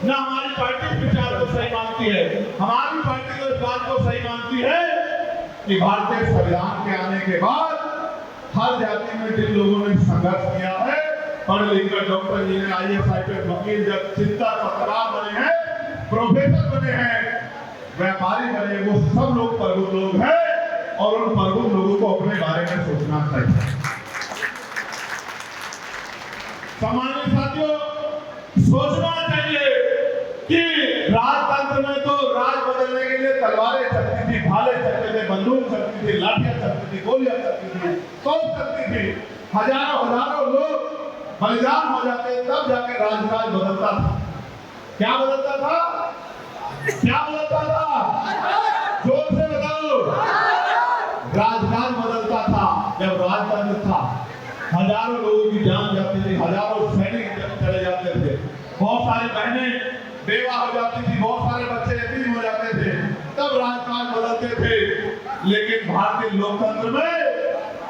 ना हमारी पार्टी इस विचार को सही मानती है। हमारी पार्टी तो इस बात को सही मानती है कि भारतीय संविधान के आने के बाद हर जाति में जिन लोगों ने संघर्ष किया है, पढ़ लिखकर डॉक्टर इंजीनियर IAS IPS वकील जब चिंता पत्रकार बने हैं, प्रोफेसर बने हैं, व्यापारी बने, वो सब लोग प्रबुद्ध लोग हैं और उन प्रबुद्ध लोगों को अपने बारे में सोचना चाहिए। सामान्य साथियों, सोचना चाहिए कि राजतंत्र में तो राज बदलने के लिए तलवारें चलती थी, भाले चलते थे, बंदूक चलती थी, लाठियां चलती थी, गोलियां चलती थी, तोप चलती थी, हजारों लोग बलिदान हो जाते, तब जाके राजकाज बदलता था। क्या बदलता था? क्या बदलता था? जोर से बताओ। राजकाज बदलता था जब राजतंत्र था। हजारों लोगों की जान जाती थी, हजारों सैनिक चले जाते थे, बहुत सारी बहनें बेवा हो जाती थी, बहुत सारे बच्चे यतीम हो जाते थे, तब राजकाज बदलते थे। लेकिन भारतीय लोकतंत्र में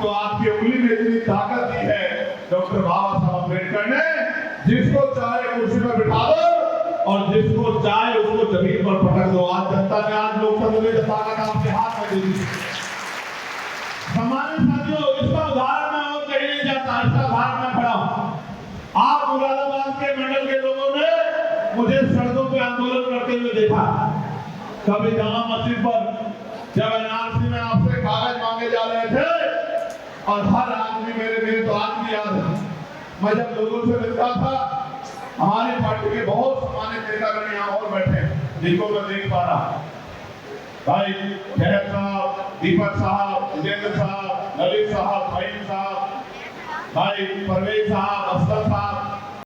तो आपकी उंगली में इतनी ताकत दी है डॉक्टर बाबा साहब अम्बेडकर ने, जिसको चाहे कुर्सी पर बिठा दो और जिसको चाहे उसको जमीन पर पटक दो। आज जनता ने आज लोकतंत्र की ताकत आपके हाथ में दे दी। सामान्य साथियों, इसका उदाहरण मैं और कहीं नहीं जाता, इसका उदाहरण मैं खड़ा हूं। आप मुरादाबाद के मंडल के लोगों ने मुझे सड़कों पे आंदोलन करते हुए देखा। कभी जामा मस्जिद पर जब NRC में आपसे कागज मांगे जा रहे थे और हर आदमी मेरे तो आदमी याद है, मैं जब लोगों से मिलता था, हमारी पार्टी के बहुत सम्मानित नेतागण यहाँ और बैठे हैं जिनको मैं देख पा रहा, भाई खैर साहब, दीपक साहब, जितेंद्र साहब, ललित साहब, फहीम साहब, भाई परवेज साहब, असगर साहब।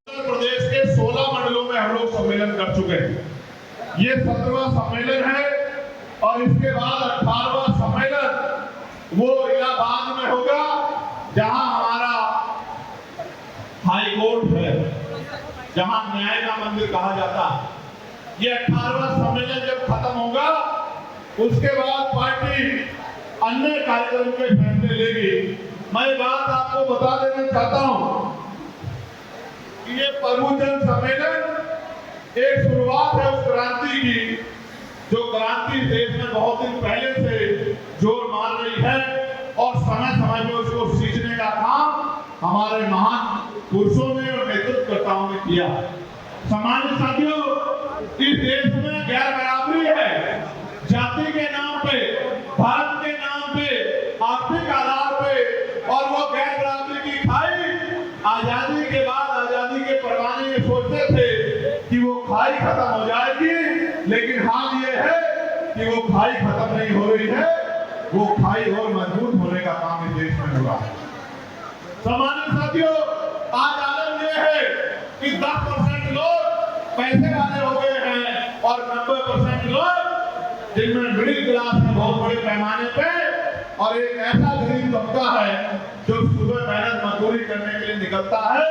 उत्तर प्रदेश के 16 मंडलों में हम लोग सम्मेलन कर चुके हैं। ये 17वां सम्मेलन है और इसके बाद 18वां सम्मेलन वो इलाहाबाद में होगा, जहां हमारा हाई कोर्ट है, जहां न्याय का मंदिर कहा जाता है। ये 18वां सम्मेलन जब खत्म होगा, उसके बाद पार्टी अन्य कार्यक्रम के फैसले लेगी। मैं बात आपको बता देना चाहता हूं कि ये प्रभुजन सम्मेलन एक शुरुआत है उस क्रांति की, जो क्रांति देश में बहुत दिन पहले से जोर मार रही है और समय समय में उसको सींचने का काम हमारे महान पुरुषों ने और नेतृत्वकर्ताओं ने किया। सामान्य साथियों, इस देश में गैर बराबरी है, जाति के नाम पे, धर्म के नाम पे, आर्थिक आधार पे, और वो गैर बराबरी की खाई आजादी के बाद, आजादी के परवाने ये सोचते थे कि वो खाई खत्म हो जाएगी, लेकिन हाल ये है कि वो खाई खत्म नहीं हो रही है, वो खाई और मजबूत होने का काम इस देश में हो रहा है। सामान्य साथियों, आज आलम ये है कि 10% लोग पैसे वाले हो गए हैं और 90% लोग जिनमें मिडिल क्लास है बहुत बड़े पैमाने पे, और एक ऐसा गरीब तबका है जो सुबह मेहनत मजदूरी करने के लिए निकलता है,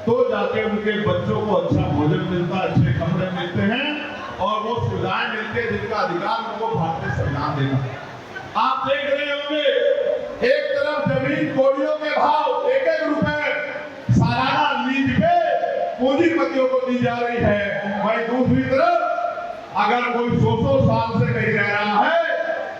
तो जाके उनके बच्चों को अच्छा भोजन मिलता है, अच्छे कपड़े मिलते हैं और वो सुविधाएं मिलती है जिनका अधिकार उनको भारतीय संविधान देगा। आप देख रहे होंगे, एक तरफ जमीन कोड़ियों के भाव 1-1 रुपए सालाना लीज पे पूंजीपतियों को दी जा रही है, वहीं दूसरी तरफ अगर कोई 100 साल से कहीं रह रहा है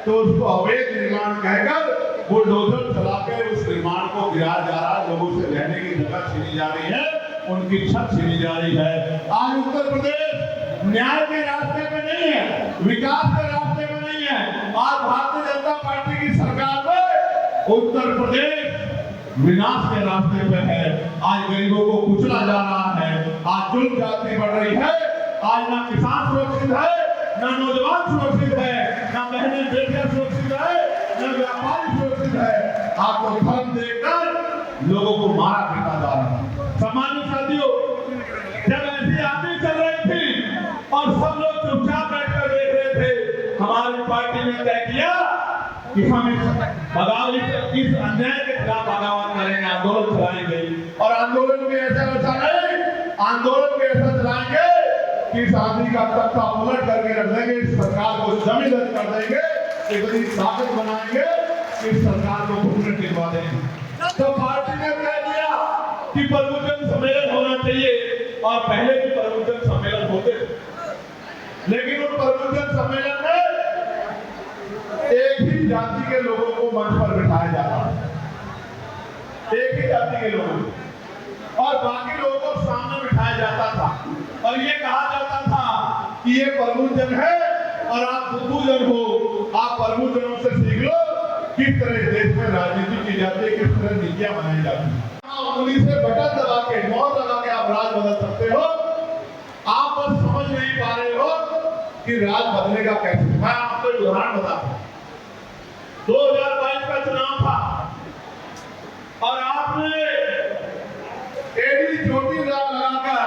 तो उसको अवैध निर्माण कहकर बुलडोजर चलाकर उस निर्माण को गिराया जा रहा है, लोगों से रहने की जगह छीनी जा रही है, उनकी छत छीनी जा रही है। आज उत्तर प्रदेश न्याय के रास्ते पे नहीं है, विकास के रास्ते पे नहीं है। आज भारतीय जनता पार्टी की सरकार में उत्तर प्रदेश विनाश के रास्ते पे है। आज गरीबों को कुचला जा रहा है, आज जुल्म जाति बढ़ रही है, आज ना किसान सुरक्षित है, ना नौजवान सुरक्षित है, ना बहनें बेटियां सुरक्षित है, ना व्यापारी सुरक्षित है। आपको धर्म देकर लोगों को मारा पीटा जा रहा है। सामान्य साथियों, जब ऐसी आंधी चल रही थी और सब लोग चुपचाप बैठकर देख रहे थे, हमारी पार्टी ने तय किया कि हम इस अन्याय के खिलाफ बगावत करेंगे, आंदोलन चलाएंगे, और आंदोलन में ऐसा नहीं, आंदोलन में ऐसा चलाएंगे कि इस आदमी का तख्ता उलट करके रख देंगे, इस सरकार को जमीन कर देंगे, इतनी ताकत बनाएंगे कि इस सरकार को घुटने टिकवा देंगे। तो पार्टी ने तय किया कि प्रबुजन सम्मेलन होना चाहिए, और पहले भी प्रबुजन सम्मेलन होता समझते थे। लेकिन उन प्रबुद्धजन सम्मेलन में एक ही जाति के लोगों को मंच पर बिठाया जाता था, एक ही जाति के लोगों को, और बाकी लोगों को सामने बिठाया जाता था और ये कहा जाता था कि ये प्रबुद्धजन है और आप बुद्धूजन हो, आप प्रबुद्धजनों से सीख लो किस तरह देश में राजनीति की जाती है, किस तरह नीतियां बनाई जाती है। उंगली से बटन दबा के, मोहर लगा के आप राज बदल सकते हो, आप बस समझ नहीं पा रहे हो कि राज बदलेगा कैसे। मैं आपको एक उदाहरण बताता हूं। 2022 का चुनाव था और आपने एडी चोटी लगाकर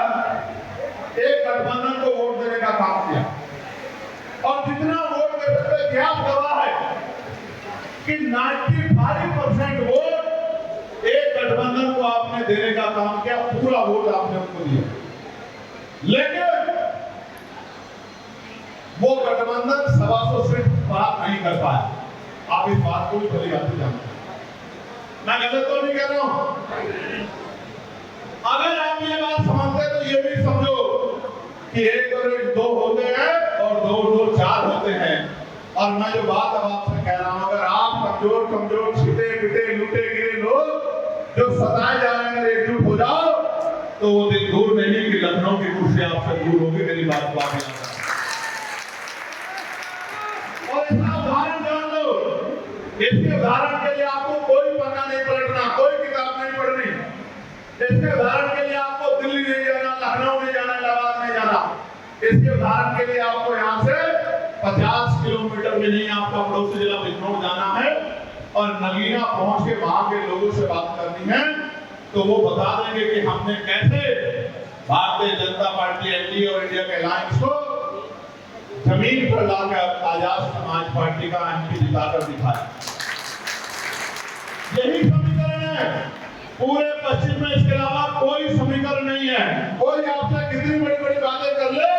एक गठबंधन को वोट देने का काम किया और जितना वोट दे सकते क्या गवाह है कि 95% वोट एक गठबंधन को आपने देने का काम किया, पूरा वोट आपने उनको दिया। लेकिन वो गठबंधन 125 सीट प्राप्त नहीं कर पाया। आप इस बात को भी भली भांति जानते हैं, मैं गलत तो नहीं कह रहा हूं। अगर आप ये बात समझते तो ये भी समझो कि 1 और 1 2 होते हैं और 2 और 2 4 होते हैं। और मैं जो बात अब आपसे कह रहा हूं, अगर आप कमजोर छिटे पिटे लूटे गिरे लोग जो सताए जा रहे हैं एकजुट हो जाओ तो वो दिन दूर नहीं कि लखनऊ की कुर्सी आपसे दूर होगी। मेरी बात को आप याद रखें और इसका उदाहरण जान लो। इसके उदाहरण के लिए आपको कोई पन्ना नहीं पलटना, कोई किताब नहीं पढ़नी। इसके उदाहरण के लिए आपको दिल्ली नहीं जाना, लखनऊ नहीं जाना, इलाहाबाद नहीं जाना। इसके उदाहरण के लिए आपको यहाँ से 50 किलोमीटर में नहीं, आपका पड़ोसी जिला बिजनौर जाना है और नगीना पहुंच के वहां के लोगों से बात करनी है तो वो बता देंगे कि हमने कैसे भारतीय जनता पार्टी एनडीए और इंडिया के अलायंस को जमीन पर लाकर आजाद समाज पार्टी का एमपी जिताकर दिखाया। यही समीकरण है पूरे पश्चिम में, इसके अलावा कोई समीकरण नहीं है। कोई आपसे कितनी बड़ी बड़ी बातें कर ले,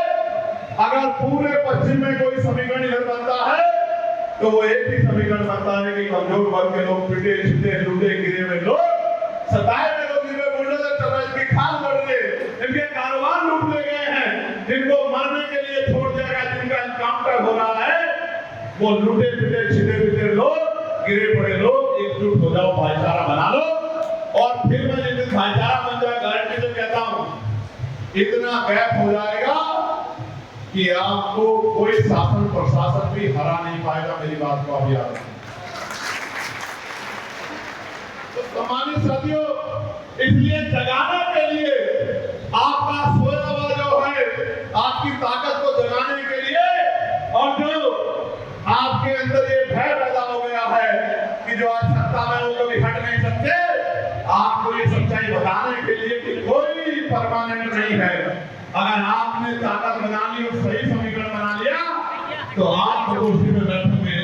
अगर पूरे पश्चिम में कोई समीकरण इधर बनता है तो वो एक ही समीकरण बनता है कि कमजोर वर्ग के लोग पिटे छिटे लूटे गिरे हुए लोग, सताए हुए लोग जिनमें बुलडोजर चल रहा है, इनकी खाल बढ़ रही है, इनके कारोबार लूट ले गए हैं, जिनको मरने के लिए छोड़ दिया गया, जिनका एनकाउंटर हो रहा है, वो लूटे पिटे छिटे पिटे लोग, गिरे पड़े लोग एकजुट हो जाओ, भाईचारा बना लो। और फिर मैं जिस दिन भाईचारा बन जाए गारंटी से कहता हूं इतना गैप हो जाएगा कि आपको कोई शासन प्रशासन भी हरा नहीं पाएगा। मेरी बात को आप याद रखें। तो सम्मानित साथियों, इसलिए जगाने के लिए आपका सोया हुआ जो है, आपकी ताकत को जगाने के लिए और जो आपके अंदर ये भय पैदा हो गया है कि जो आज सत्ता में वो कभी हट नहीं सकते, आपको ये सच्चाई बताने के लिए कि कोई परमानेंट नहीं है। अगर आपने ताकत बना ली और सही समीकरण बना लिया तो आप कुर्सी में बैठोगे,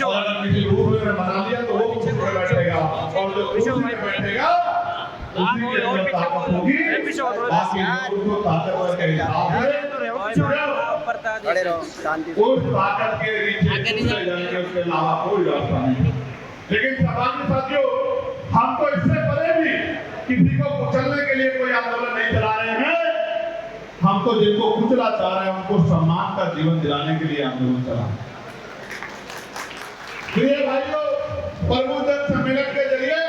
और अगर किसी रूप में बना लिया तो वो कुर्सी पर बैठेगा, और जो कुर्सी में बैठेगा उसी के अंदर ताकत होगी। बाकी उसको ताकतवर के हिसाब से उस ताकत के नीचे जाने उसके अलावा कोई रास्ता नहीं। लेकिन सामान्य साथियों, हम तो इससे परे भी किसी को कुचलने के लिए कोई आंदोलन नहीं चला रहे हैं। हम तो जिनको कुचला चाह रहे हैं उनको सम्मान का जीवन दिलाने के लिए आंदोलन चला। प्रिय भाइयों, प्रबुद्धजन सम्मेलन के जरिए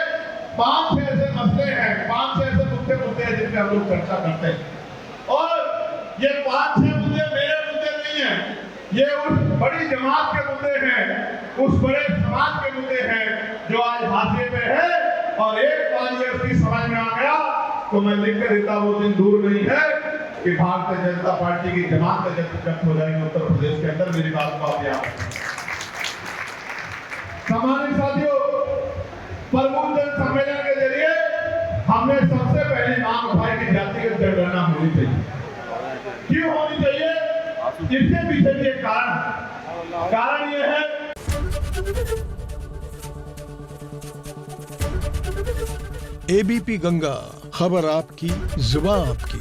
5-6 ऐसे मसले हैं, 5-6 ऐसे मुद्दे हैं जिन पे हम लोग चर्चा करते हैं। और ये 5-6 मुद्दे मेरे मुद्दे नहीं है, ये उस बड़ी जमात के मुद्दे हैं, उस बड़े समाज के मुद्दे हैं जो आज हाशिए पे है। और एक बार ये उसकी समझ में आ गया तो मैं लिख कर देता, वो दिन दूर नहीं है कि भारतीय जनता पार्टी की जमात जब हो जाएगी उत्तर प्रदेश के अंदर। मेरी बात को आप याद रखें। सम्मानित साथियों, प्रबुद्धजन सम्मेलन के जरिए हमने सबसे पहली मांग उठाई कि जातिगत जनगणना होनी चाहिए। क्यों होनी चाहिए? इसके पीछे भी एक कारण ये है, एबीपी गंगा, खबर आपकी, जुबान आपकी।